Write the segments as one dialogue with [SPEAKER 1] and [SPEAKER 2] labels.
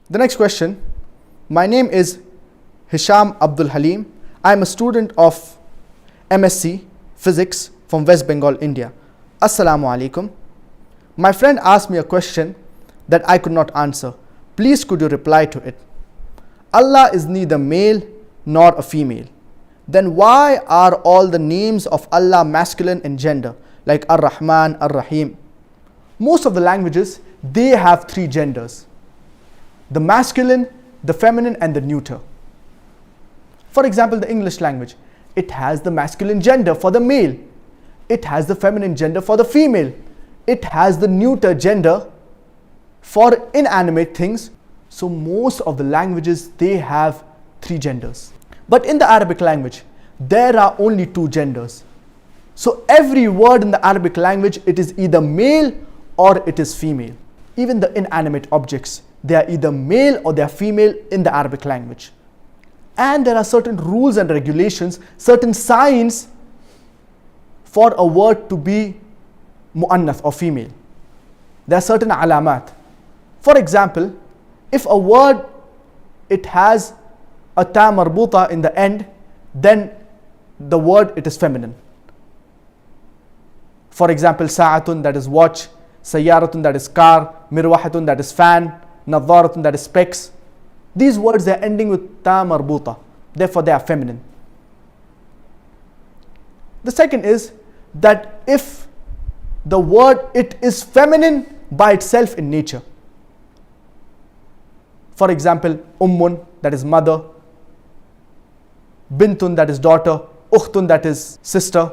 [SPEAKER 1] The next question. My name is Hisham Abdul Halim. I am a student of MSc Physics from West Bengal, India. Assalamu alaikum. My friend asked me a question that I could not answer. Please could you reply to it? Allah is neither male nor a female. Then why are all the names of Allah masculine in gender, like Ar-Rahman, Ar-Rahim? Most of the languages, they have three genders: the masculine, the feminine, and the neuter. For example, the English language, it has the masculine gender for the male, it has the feminine gender for the female, it has the neuter gender for inanimate things. So most of the languages, they have three genders. But in the Arabic language, there are only two genders. So every word in the Arabic language, it is either male or it is female. Even the inanimate objects, they are either male or they are female in the Arabic language. And there are certain rules and regulations, certain signs for a word to be mu'annath or female. There are certain alamat. For example, if a word, it has a ta marbuta in the end, then the word, it is feminine. For example, sa'atun, that is watch; sayyaratun, that is car; mirwahatun, that is fan; nadharatun, that is specs. These words, they are ending with ta marbuta, therefore they are feminine. The second is that if the word, it is feminine by itself in nature. For example, ummun, that is mother; bintun, that is daughter; ukhtun, that is sister.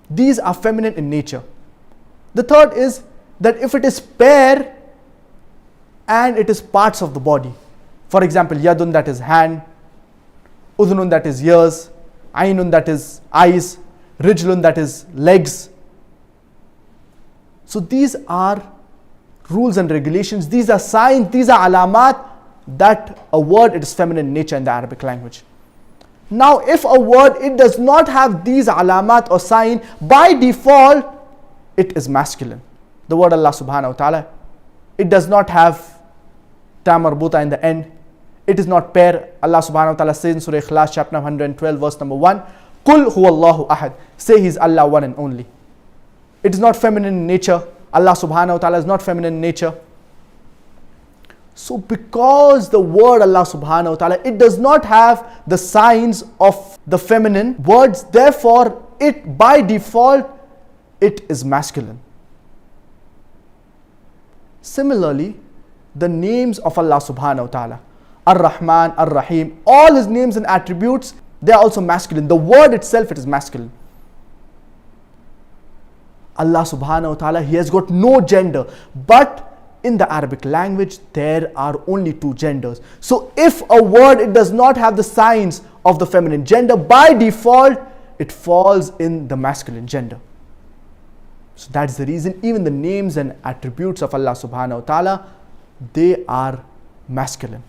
[SPEAKER 1] These are feminine in nature. The third is that if it is pair and it is parts of the body. For example, yadun, that is hand; udhunun, that is ears; ainun, that is eyes; rijlun, that is legs. So these are rules and regulations, these are signs, these are alamat that a word, it is feminine in nature in the Arabic language. Now if a word, it does not have these alamat or sign, by default it is masculine. The word Allah subhanahu wa ta'ala, it does not have ta marbuta in the end, it is not pair. Allah subhanahu wa ta'ala says in Surah Ikhlas chapter 112 verse number 1, Qul huwallahu ahad, say He is Allah one and only. It is not feminine in nature. Allah subhanahu wa ta'ala is not feminine in nature. So because the word Allah subhanahu wa ta'ala, it does not have the signs of the feminine words, therefore it by default, it is masculine. Similarly, the names of Allah subhanahu wa ta'ala, Ar-Rahman, Ar-Rahim, all His names and attributes, they are also masculine. The word itself, it is masculine. Allah subhanahu wa ta'ala, He has got no gender, but in the Arabic language, there are only two genders. So if a word, it does not have the signs of the feminine gender, by default, it falls in the masculine gender. So that's the reason even the names and attributes of Allah subhanahu wa ta'ala, they are masculine.